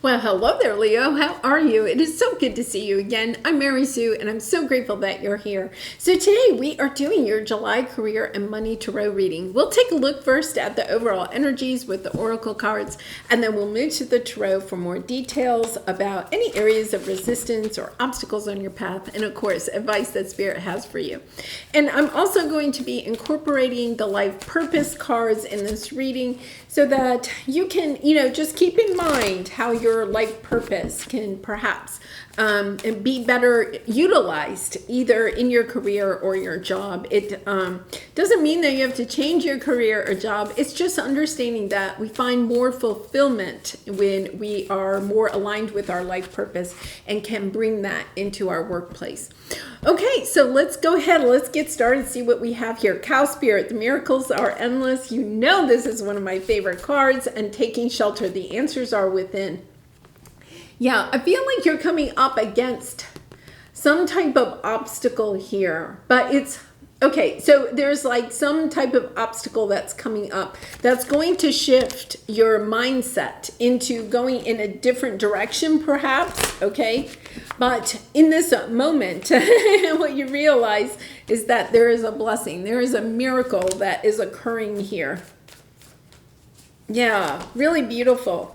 Well, hello there, Leo. How are you? It is so good to see you again. I'm Mary Sue, and I'm so grateful that you're here. So today we are doing your July career and money tarot reading. We'll take a look first at the overall energies with the oracle cards, and then we'll move to the tarot for more details about any areas of resistance or obstacles on your path, and of course, advice that Spirit has for you. And I'm also going to be incorporating the life purpose cards in this reading so that you can, just keep in mind how your life purpose can perhaps be better utilized either in your career or your job. It doesn't mean that you have to change your career or job. It's just understanding that we find more fulfillment when we are more aligned with our life purpose and can bring that into our workplace. Okay, so let's go ahead. Let's get started, see what we have here. Cow Spirit, the miracles are endless. You know this is one of my favorite cards, and taking shelter. The answers are within. Yeah, I feel like you're coming up against some type of obstacle here, but it's okay. So there's like some type of obstacle that's coming up that's going to shift your mindset into going in a different direction, perhaps. Okay, but in this moment, what you realize is that there is a blessing, there is a miracle that is occurring here. Yeah, really beautiful.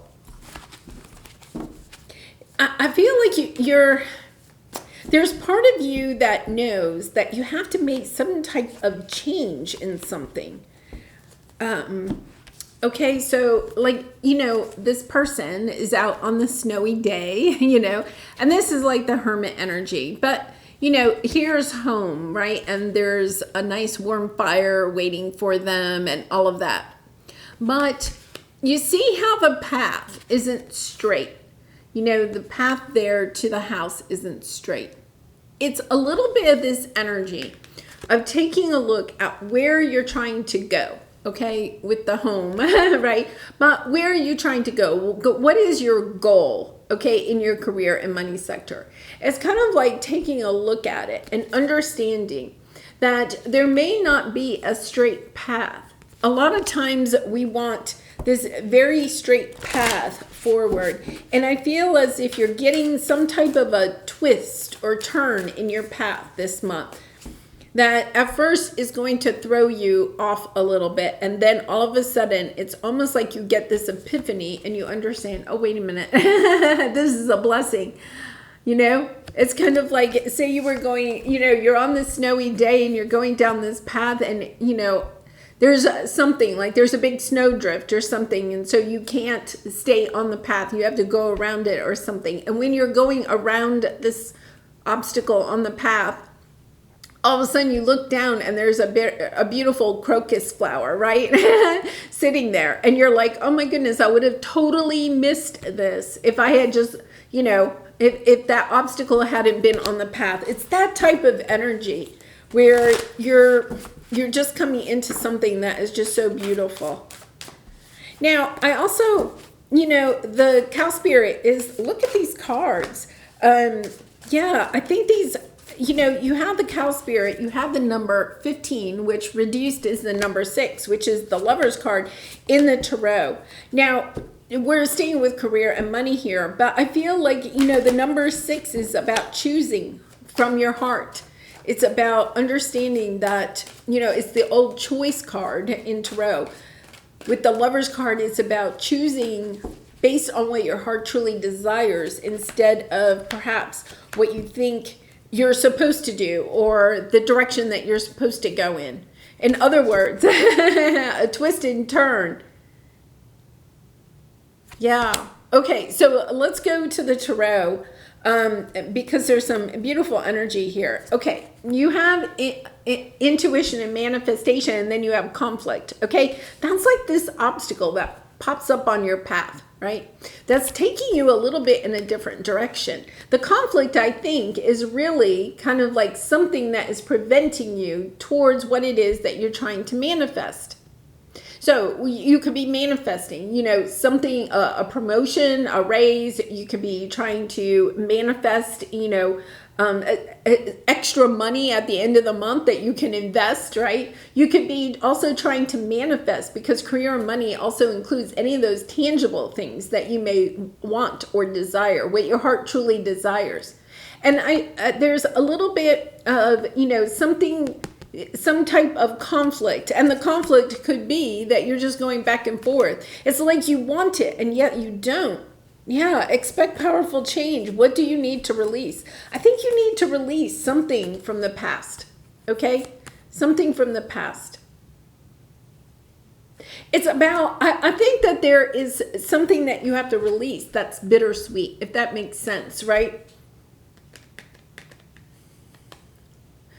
I feel like there's part of you that knows that you have to make some type of change in something. Okay, so this person is out on the snowy day, and this is like the hermit energy, but here's home, right? And there's a nice warm fire waiting for them and all of that. But you see how the path isn't straight. The path there to the house isn't straight. It's a little bit of this energy of taking a look at where you're trying to go, okay, with the home, right? But where are you trying to go? What is your goal, okay, in your career and money sector? It's kind of like taking a look at it and understanding that there may not be a straight path. A lot of times we want this very straight path forward, and I feel as if you're getting some type of a twist or turn in your path this month that at first is going to throw you off a little bit, and then all of a sudden it's almost like you get this epiphany and you understand, oh, wait a minute, this is a blessing. It's kind of like, say you were going, you're on this snowy day and you're going down this path, and there's something like there's a big snowdrift or something, and so you can't stay on the path. You have to go around it or something. And when you're going around this obstacle on the path, all of a sudden you look down and there's a beautiful crocus flower, right? Sitting there. And you're like, oh my goodness, I would have totally missed this if I had just, if that obstacle hadn't been on the path. It's that type of energy where you're just coming into something that is just so beautiful. Now, I also, the Cow Spirit is, look at these cards. I think these, you have the Cow Spirit, you have the number 15, which reduced is the number 6, which is the Lover's card in the tarot. Now, we're staying with career and money here, but I feel like, the number 6 is about choosing from your heart. It's about understanding that, it's the old choice card in tarot. With the Lover's card, it's about choosing based on what your heart truly desires instead of perhaps what you think you're supposed to do or the direction that you're supposed to go in. In other words, a twist and turn. Yeah. Okay, so let's go to the tarot. Because there's some beautiful energy here. Okay, you have intuition and manifestation, and then you have conflict. Okay, that's like this obstacle that pops up on your path, right? That's taking you a little bit in a different direction. The conflict, I think, is really kind of like something that is preventing you towards what it is that you're trying to manifest. So you could be manifesting, something, a promotion, a raise. You could be trying to manifest, extra money at the end of the month that you can invest, right? You could be also trying to manifest, because career and money also includes any of those tangible things that you may want or desire, what your heart truly desires. And there's a little bit of, some type of conflict. And the conflict could be that you're just going back and forth. It's like you want it and yet you don't. Yeah, expect powerful change. What do you need to release? I think you need to release something from the past, okay? Something from the past. It's about, I think that there is something that you have to release that's bittersweet, if that makes sense, right?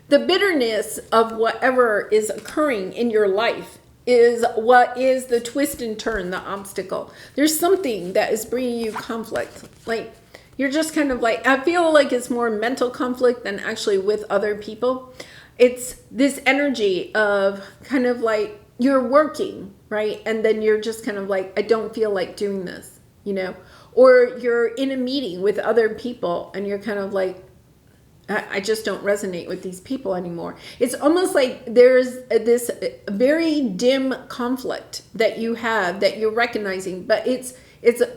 The bitterness of whatever is occurring in your life is what is the twist and turn, the obstacle. There's something that is bringing you conflict. Like, you're just kind of like, I feel like it's more mental conflict than actually with other people. It's this energy of kind of like you're working, right? And then you're just kind of like, I don't feel like doing this, or you're in a meeting with other people and you're kind of like, I just don't resonate with these people anymore. It's almost like there's this very dim conflict that you have that you're recognizing, but it's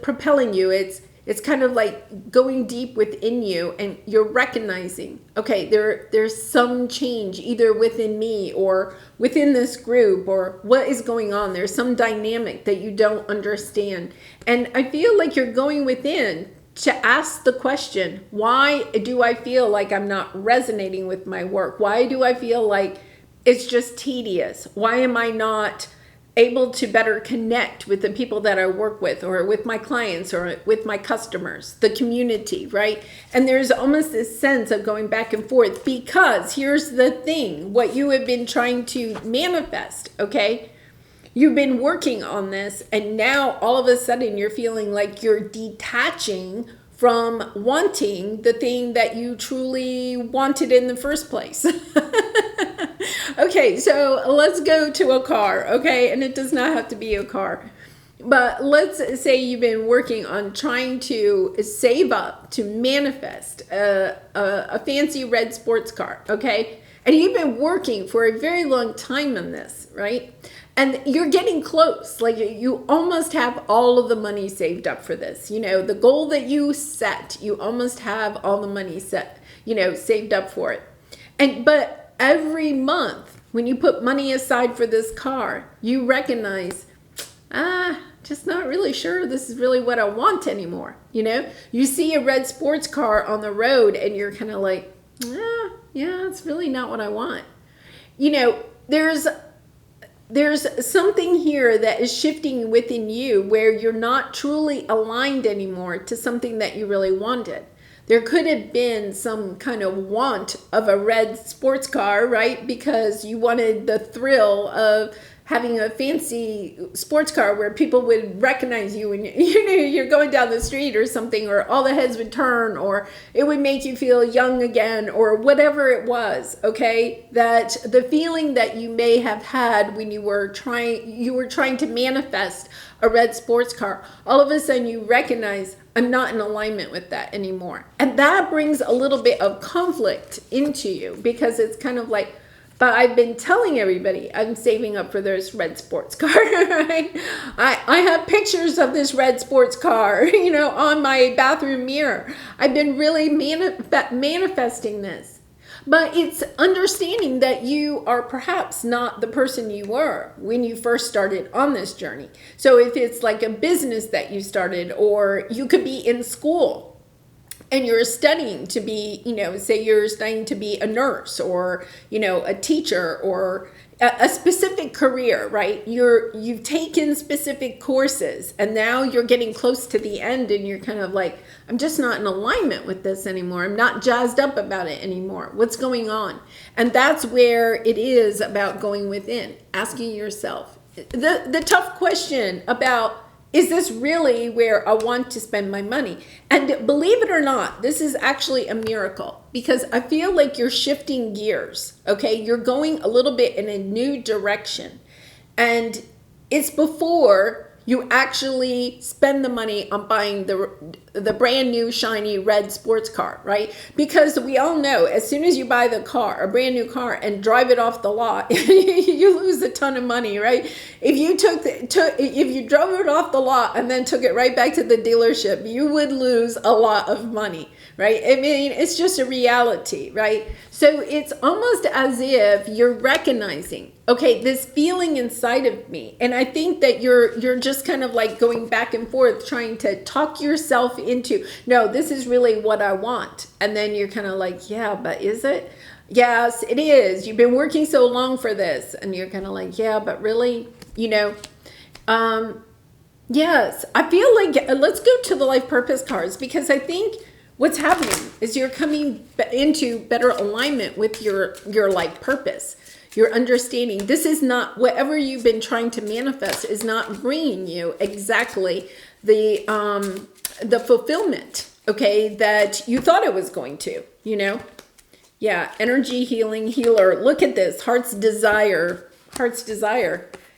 propelling you. It's kind of like going deep within you, and you're recognizing, okay, there's some change either within me or within this group, or what is going on. There's some dynamic that you don't understand. And I feel like you're going within to ask the question, why do I feel like I'm not resonating with my work? Why do I feel like it's just tedious? Why am I not able to better connect with the people that I work with, or with my clients, or with my customers, the community, right? And there's almost this sense of going back and forth, because here's the thing, what you have been trying to manifest, okay? You've been working on this, and now all of a sudden you're feeling like you're detaching from wanting the thing that you truly wanted in the first place. Okay, so let's go to a car, okay? And it does not have to be a car. But let's say you've been working on trying to save up to manifest a fancy red sports car, okay? And you've been working for a very long time on this, right? And you're getting close. Like, you almost have all of the money saved up for this. The goal that you set, you almost have all the money set, saved up for it. But every month, when you put money aside for this car, you recognize, just not really sure this is really what I want anymore. You see a red sports car on the road and you're kind of like, yeah, it's really not what I want. There's something here that is shifting within you where you're not truly aligned anymore to something that you really wanted. There could have been some kind of want of a red sports car, right? Because you wanted the thrill of having a fancy sports car where people would recognize you when you're going down the street or something, or all the heads would turn, or it would make you feel young again, or whatever it was, okay? That the feeling that you may have had when you were trying to manifest a red sports car, all of a sudden you recognize, I'm not in alignment with that anymore. And that brings a little bit of conflict into you, because it's kind of like, but I've been telling everybody I'm saving up for this red sports car, right? I have pictures of this red sports car, on my bathroom mirror. I've been really manifesting this. But it's understanding that you are perhaps not the person you were when you first started on this journey. So if it's like a business that you started, or you could be in school, and you're studying to be, say you're studying to be a nurse, or, a teacher, or a specific career, right? You've taken specific courses, and now you're getting close to the end, and you're kind of like, I'm just not in alignment with this anymore. I'm not jazzed up about it anymore. What's going on? And that's where it is about going within, asking yourself the tough question about, is this really where I want to spend my money? And believe it or not, this is actually a miracle, because I feel like you're shifting gears, okay? You're going a little bit in a new direction. And It's before you actually spend the money on buying the brand new shiny red sports car, right? Because we all know as soon as you buy the car, a brand new car, and drive it off the lot, you lose a ton of money, right? If you if you drove it off the lot and then took it right back to the dealership, you would lose a lot of money, right? I mean, it's just a reality, right? So it's almost as if you're recognizing, okay, this feeling inside of me. And I think that you're just kind of like going back and forth trying to talk yourself into, no, this is really what I want. And then you're kind of like, yeah, but is it? Yes, it is. You've been working so long for this. And you're kind of like, yeah, but really, yes, I feel like let's go to the life purpose cards, because I think what's happening is you're coming into better alignment with your life purpose. You're understanding this is not, whatever you've been trying to manifest is not bringing you exactly the fulfillment, okay, that you thought it was going to, Yeah, energy healing healer. Look at this, heart's desire.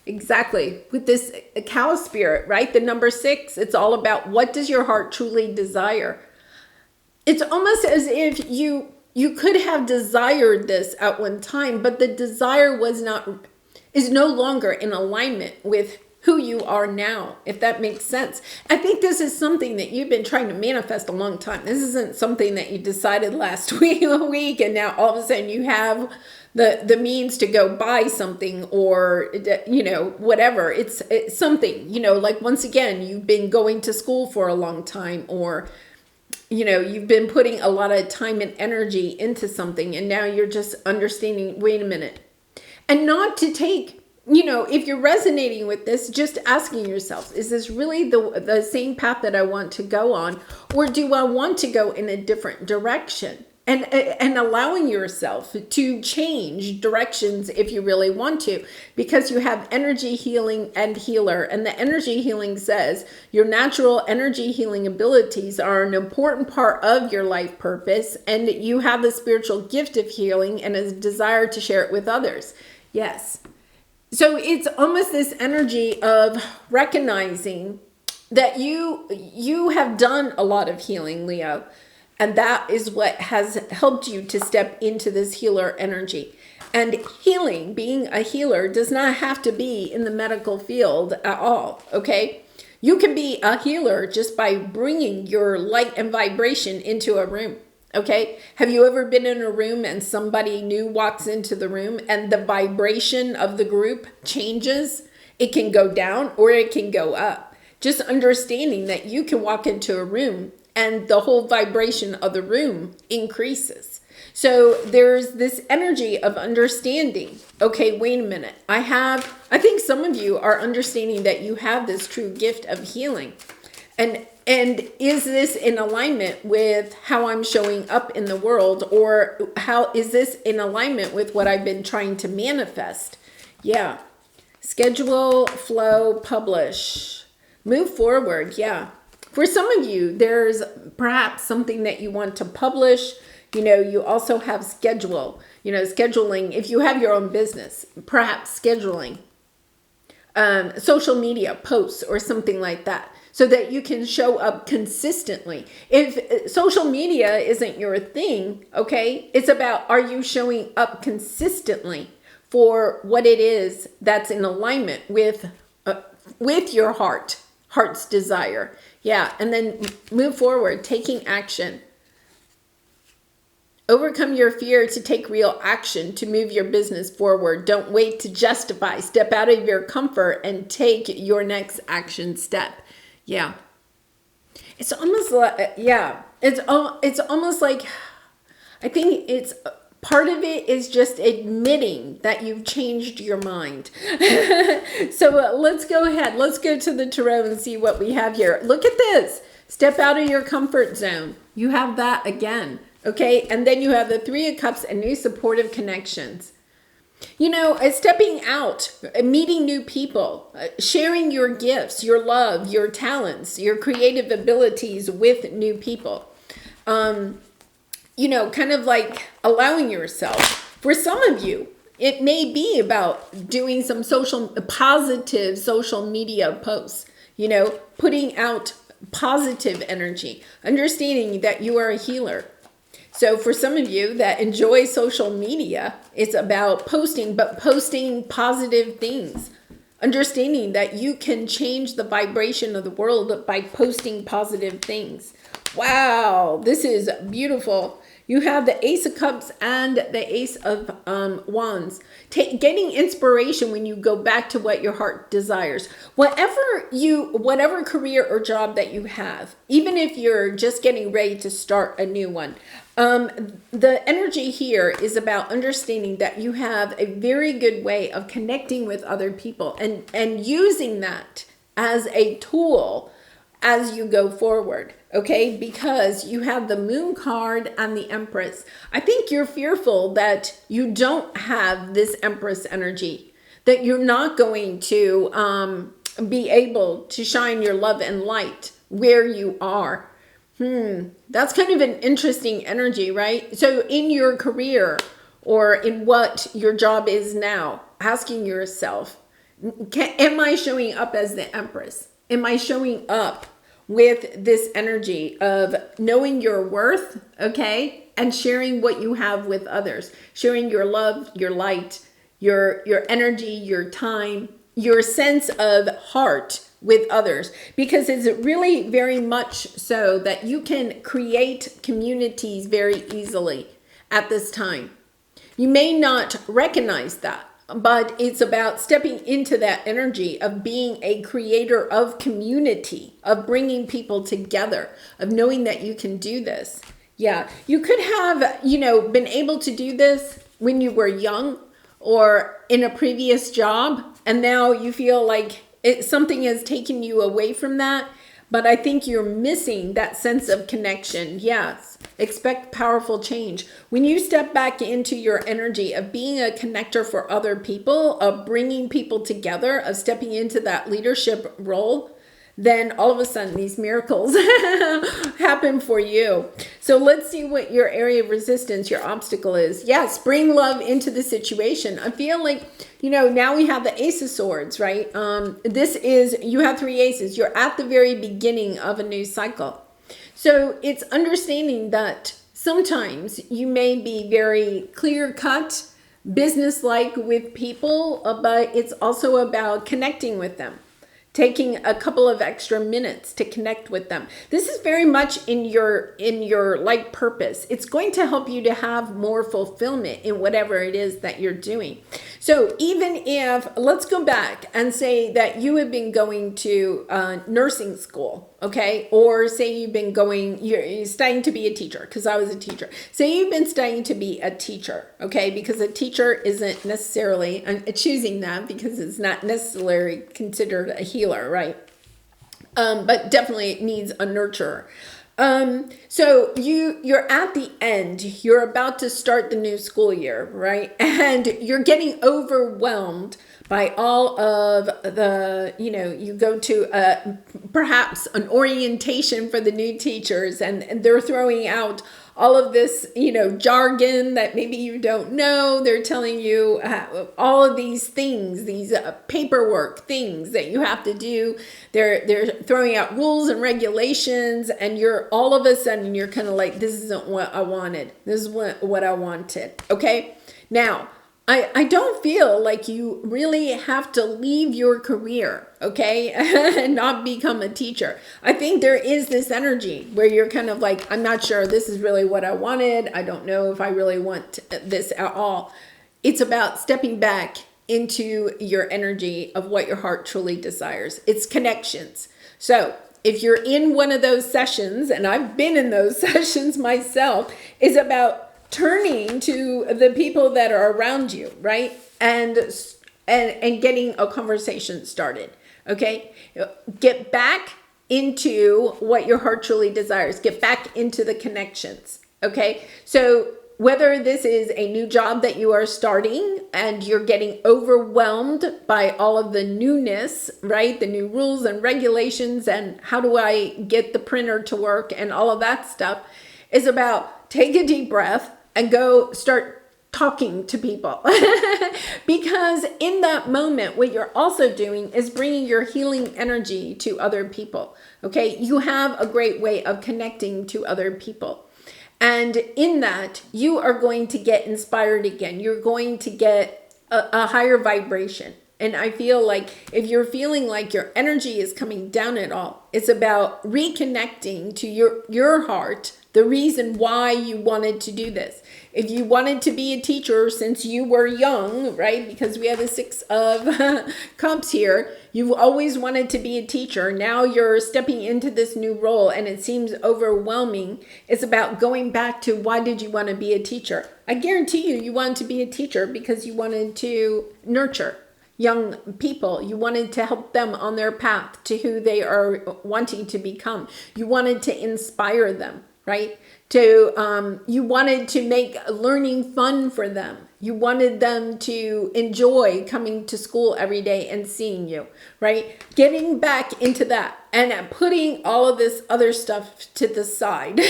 Exactly. With this cow spirit, right? The number 6, it's all about what does your heart truly desire? It's almost as if you could have desired this at one time, but the desire is no longer in alignment with who you are now, if that makes sense. I think this is something that you've been trying to manifest a long time. This isn't something that you decided last week and now all of a sudden you have the means to go buy something, or whatever. It's something, like, once again, you've been going to school for a long time, or you've been putting a lot of time and energy into something, and now you're just understanding, wait a minute. And not to take, if you're resonating with this, just asking yourself, is this really the same path that I want to go on? Or do I want to go in a different direction? And allowing yourself to change directions if you really want to, because you have energy healing and healer. And the energy healing says your natural energy healing abilities are an important part of your life purpose, and you have the spiritual gift of healing and a desire to share it with others. Yes. So it's almost this energy of recognizing that you have done a lot of healing, Leo. And that is what has helped you to step into this healer energy. And healing, being a healer, does not have to be in the medical field at all, okay? You can be a healer just by bringing your light and vibration into a room, okay? Have you ever been in a room and somebody new walks into the room and the vibration of the group changes? It can go down or it can go up. Just understanding that you can walk into a room and the whole vibration of the room increases. So there's this energy of understanding. Okay, wait a minute. I think some of you are understanding that you have this true gift of healing. And is this in alignment with how I'm showing up in the world? Or how is this in alignment with what I've been trying to manifest? Yeah. Schedule, flow, publish. Move forward. Yeah. For some of you, there's perhaps something that you want to publish. You also have schedule, scheduling. If you have your own business, perhaps scheduling social media posts or something like that, so that you can show up consistently. If social media isn't your thing, okay, it's about, are you showing up consistently for what it is that's in alignment with your heart's desire. Yeah, and then move forward, taking action. Overcome your fear to take real action to move your business forward. Don't wait to justify. Step out of your comfort and take your next action step. Yeah. It's almost like, it's almost like, I think it's part of it is just admitting that you've changed your mind. So let's go ahead. Let's go to the tarot and see what we have here. Look at this. Step out of your comfort zone. You have that again. Okay. And then you have the 3 of Cups and new supportive connections. Stepping out, meeting new people, sharing your gifts, your love, your talents, your creative abilities with new people. Kind of like allowing yourself. For some of you, It may be about doing some positive social media posts, putting out positive energy, understanding that you are a healer. So for some of you that enjoy social media, it's about posting, but posting positive things. Understanding that you can change the vibration of the world by posting positive things. Wow, this is beautiful. You have the Ace of Cups and the Ace of Wands. Getting inspiration when you go back to what your heart desires. Whatever career or job that you have, even if you're just getting ready to start a new one, the energy here is about understanding that you have a very good way of connecting with other people and using that as a tool as you go forward. Okay, because you have the Moon card and the Empress. I think you're fearful that you don't have this Empress energy, that you're not going to be able to shine your love and light where you are. That's kind of an interesting energy, right? So in your career or in what your job is now, asking yourself, am I showing up as the Empress? Am I showing up with this energy of knowing your worth, okay? And sharing what you have with others, sharing your love, your light, your energy, your time, your sense of heart with others, because it's really very much so that you can create communities very easily at this time. You may not recognize that, but it's about stepping into that energy of being a creator of community, of bringing people together, of knowing that you can do this. Yeah, you could have, been able to do this when you were young or in a previous job, and now you feel like something has taken you away from that. But I think you're missing that sense of connection. Yes, expect powerful change. When you step back into your energy of being a connector for other people, of bringing people together, of stepping into that leadership role, then all of a sudden these miracles happen for you. So let's see what your area of resistance, your obstacle is. Yes, bring love into the situation. I feel like, now we have the Ace of Swords, right? You have 3 aces. You're at the very beginning of a new cycle. So it's understanding that sometimes you may be very clear-cut, business-like with people, but it's also about connecting with them. Taking a couple of extra minutes to connect with them. This is very much in your life purpose. It's going to help you to have more fulfillment in whatever it is that you're doing. So even if, let's go back and say that you have been going to nursing school, okay? Or say you're studying to be a teacher, because I was a teacher. Say you've been studying to be a teacher, okay? Because a teacher isn't necessarily, I'm choosing that because it's not necessarily considered a healer, right? But definitely it needs a nurturer. So you're at the end, you're about to start the new school year, right? And you're getting overwhelmed by all of the, you go to perhaps an orientation for the new teachers, and they're throwing out all of this, jargon that maybe you don't know. They're telling you all of these things, these paperwork things that you have to do. They're throwing out rules and regulations, and you're all of a sudden you're kind of like, this isn't what I wanted. This is what I wanted. Okay. Now, I don't feel like you really have to leave your career, okay, and not become a teacher. I think there is this energy where you're kind of like, I'm not sure this is really what I wanted. I don't know if I really want this at all. It's about stepping back into your energy of what your heart truly desires. It's connections. So if you're in one of those sessions, and I've been in those sessions myself, is about turning to the people that are around you, right? And getting a conversation started, okay? Get back into what your heart truly desires. Get back into the connections, okay? So whether this is a new job that you are starting and you're getting overwhelmed by all of the newness, right? The new rules and regulations and how do I get the printer to work and all of that stuff, is about take a deep breath and go start talking to people. Because in that moment, what you're also doing is bringing your healing energy to other people. Okay, you have a great way of connecting to other people. And in that, you are going to get inspired again. You're going to get a higher vibration. And I feel like if you're feeling like your energy is coming down at all, it's about reconnecting to your heart, the reason why you wanted to do this. If you wanted to be a teacher since you were young, right? Because we have the 6 of Cups here. You've always wanted to be a teacher. Now you're stepping into this new role and it seems overwhelming. It's about going back to why did you want to be a teacher? I guarantee you wanted to be a teacher because you wanted to nurture young people. You wanted to help them on their path to who they are wanting to become. You wanted to inspire them, right? You wanted to make learning fun for them. You wanted them to enjoy coming to school every day and seeing you, right? Getting back into that and putting all of this other stuff to the side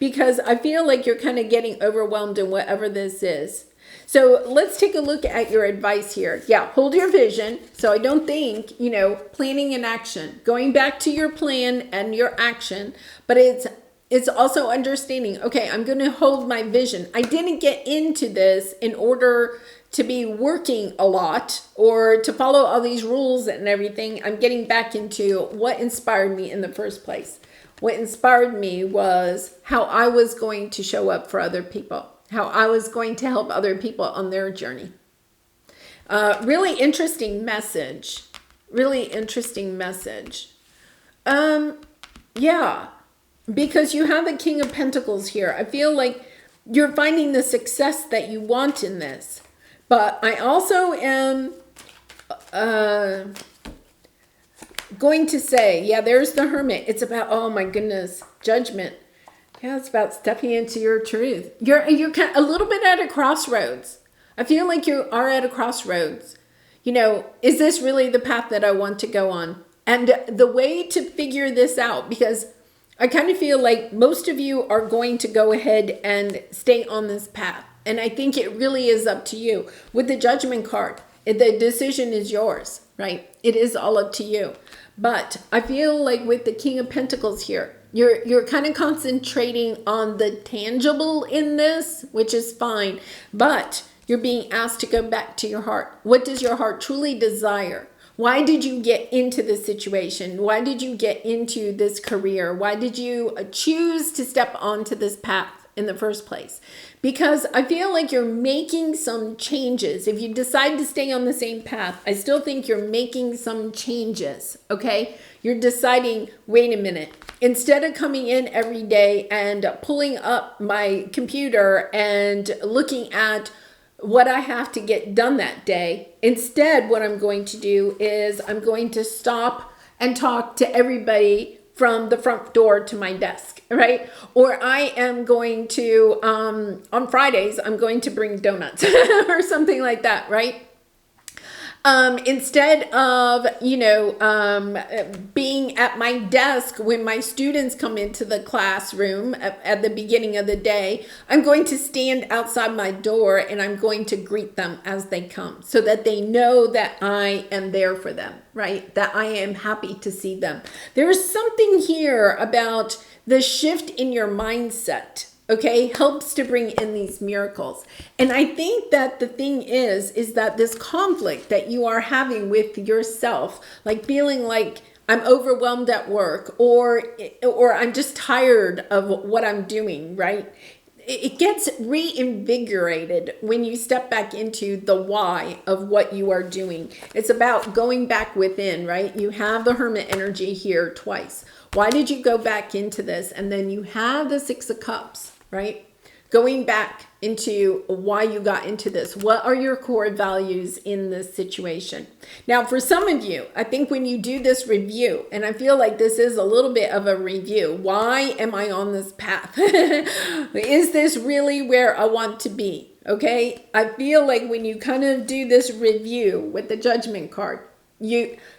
because I feel like you're kind of getting overwhelmed in whatever this is. So let's take a look at your advice here. Yeah, hold your vision. So I don't think, planning and action, going back to your plan and your action, but it's also understanding, okay, I'm going to hold my vision. I didn't get into this in order to be working a lot or to follow all these rules and everything. I'm getting back into what inspired me in the first place. What inspired me was how I was going to show up for other people, how I was going to help other people on their journey. Really interesting message. Really interesting message. Yeah. Because you have the King of Pentacles here. I feel like you're finding the success that you want in this. But I also am going to say, yeah, there's the Hermit. It's about, oh my goodness, judgment. Yeah, it's about stepping into your truth. You're kind of a little bit at a crossroads. I feel like you are at a crossroads. Is this really the path that I want to go on? And the way to figure this out, because I kind of feel like most of you are going to go ahead and stay on this path. And I think it really is up to you. With the Judgment card, the decision is yours, right? It is all up to you. But I feel like with the King of Pentacles here, you're kind of concentrating on the tangible in this, which is fine. But you're being asked to go back to your heart. What does your heart truly desire? Why did you get into this situation? Why did you get into this career? Why did you choose to step onto this path in the first place? Because I feel like you're making some changes. If you decide to stay on the same path, I still think you're making some changes, okay? You're deciding, wait a minute, instead of coming in every day and pulling up my computer and looking at what I have to get done that day. Instead, what I'm going to do is I'm going to stop and talk to everybody from the front door to my desk, right? Or I am going to, on Fridays, I'm going to bring donuts or something like that, right? Instead of, being at my desk when my students come into the classroom at the beginning of the day, I'm going to stand outside my door and I'm going to greet them as they come so that they know that I am there for them, right? That I am happy to see them. There's something here about the shift in your mindset, okay, helps to bring in these miracles. And I think that the thing is that this conflict that you are having with yourself, like feeling like I'm overwhelmed at work or I'm just tired of what I'm doing, right? It gets reinvigorated when you step back into the why of what you are doing. It's about going back within, right? You have the Hermit energy here twice. Why did you go back into this? And then you have the 6 of Cups, right? Going back into why you got into this. What are your core values in this situation? Now, for some of you, I think when you do this review, and I feel like this is a little bit of a review, why am I on this path? Is this really where I want to be? Okay, I feel like when you kind of do this review with the Judgment card,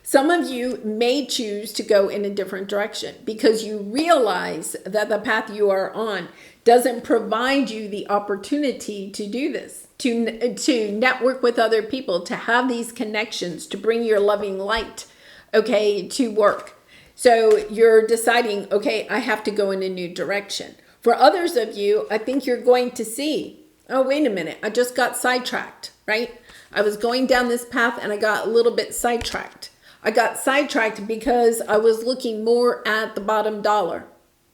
Some of you may choose to go in a different direction because you realize that the path you are on doesn't provide you the opportunity to do this, to network with other people, to have these connections, to bring your loving light, okay, to work. So you're deciding, okay, I have to go in a new direction. For others of you, I think you're going to see, oh, wait a minute, I just got sidetracked, right? I was going down this path and I got a little bit sidetracked. I got sidetracked because I was looking more at the bottom dollar.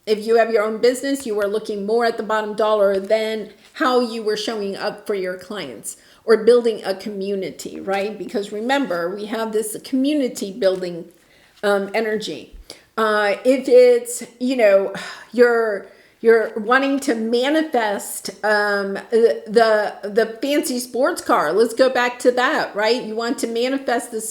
If you have your own business, you were looking more at the bottom dollar than how you were showing up for your clients or building a community, right? Because remember, we have this community building energy. If it's, you're wanting to manifest the fancy sports car. Let's go back to that, right? You want to manifest the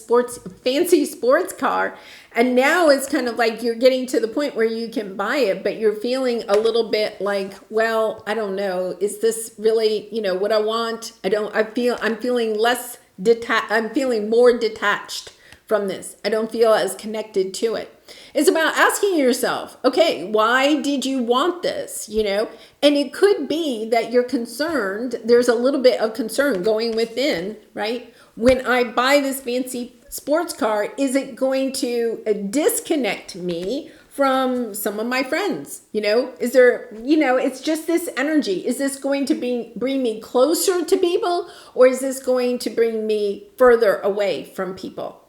fancy sports car. And now it's kind of like you're getting to the point where you can buy it, but you're feeling a little bit like, well, I don't know. Is this really, what I want? I'm feeling I'm feeling more detached from this. I don't feel as connected to it. It's about asking yourself, okay, why did you want this? And it could be that you're concerned. There's a little bit of concern going within, right? When I buy this fancy sports car, is it going to disconnect me from some of my friends? Is there, it's just this energy. Is this going to bring me closer to people, or is this going to bring me further away from people?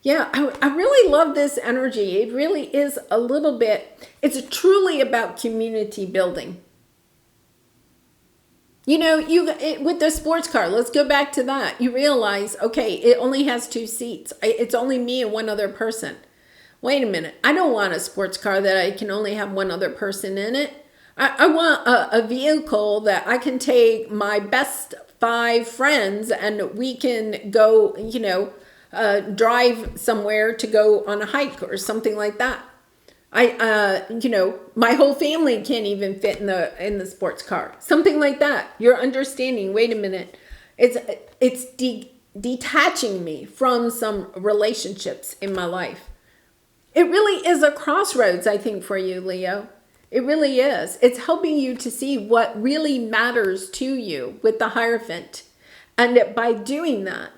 Yeah, I really love this energy. It really is it's truly about community building. With the sports car, let's go back to that. You realize, okay, it only has 2 seats. It's only me and one other person. Wait a minute. I don't want a sports car that I can only have one other person in it. I want a vehicle that I can take my best 5 friends and we can go, drive somewhere to go on a hike or something like that. My whole family can't even fit in the sports car. Something like that. You're understanding, wait a minute. It's detaching me from some relationships in my life. It really is a crossroads, I think, for you, Leo. It really is. It's helping you to see what really matters to you with the Hierophant. And by doing that,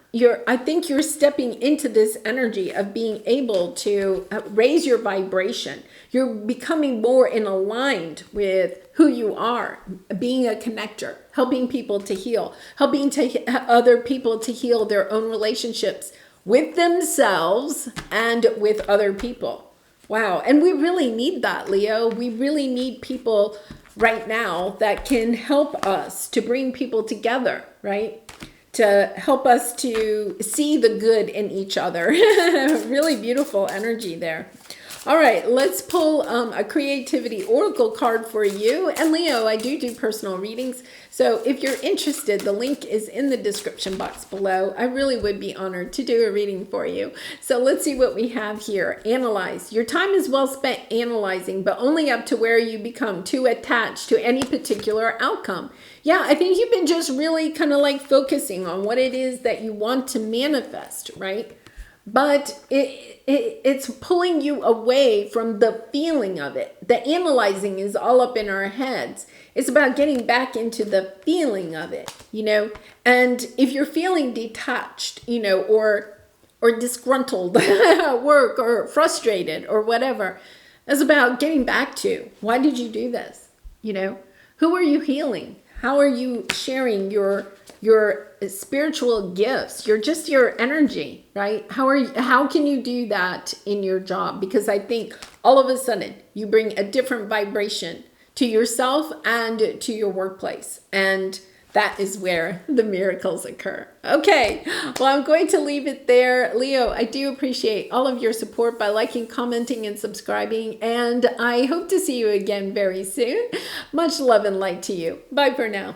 I think you're stepping into this energy of being able to raise your vibration. You're becoming more aligned with who you are, being a connector, helping people to heal, helping other people to heal their own relationships with themselves and with other people. Wow. And we really need that, Leo. We really need people right now that can help us to bring people together, right? To help us to see the good in each other. Really beautiful energy there. All right, let's pull a creativity oracle card for you. And Leo, I do personal readings. So if you're interested, the link is in the description box below. I really would be honored to do a reading for you. So let's see what we have here. Analyze. Your time is well spent analyzing, but only up to where you become too attached to any particular outcome. Yeah, I think you've been just really kind of like focusing on what it is that you want to manifest, right? But it's pulling you away from the feeling of it. The analyzing is all up in our heads. It's about getting back into the feeling of it, And if you're feeling detached, or disgruntled at work or frustrated or whatever, it's about getting back to, why did you do this? Who are you healing? How are you sharing your spiritual gifts, your energy, right? How can you do that in your job? Because I think all of a sudden you bring a different vibration to yourself and to your workplace. And that is where the miracles occur. Okay, well, I'm going to leave it there. Leo, I do appreciate all of your support by liking, commenting, and subscribing. And I hope to see you again very soon. Much love and light to you. Bye for now.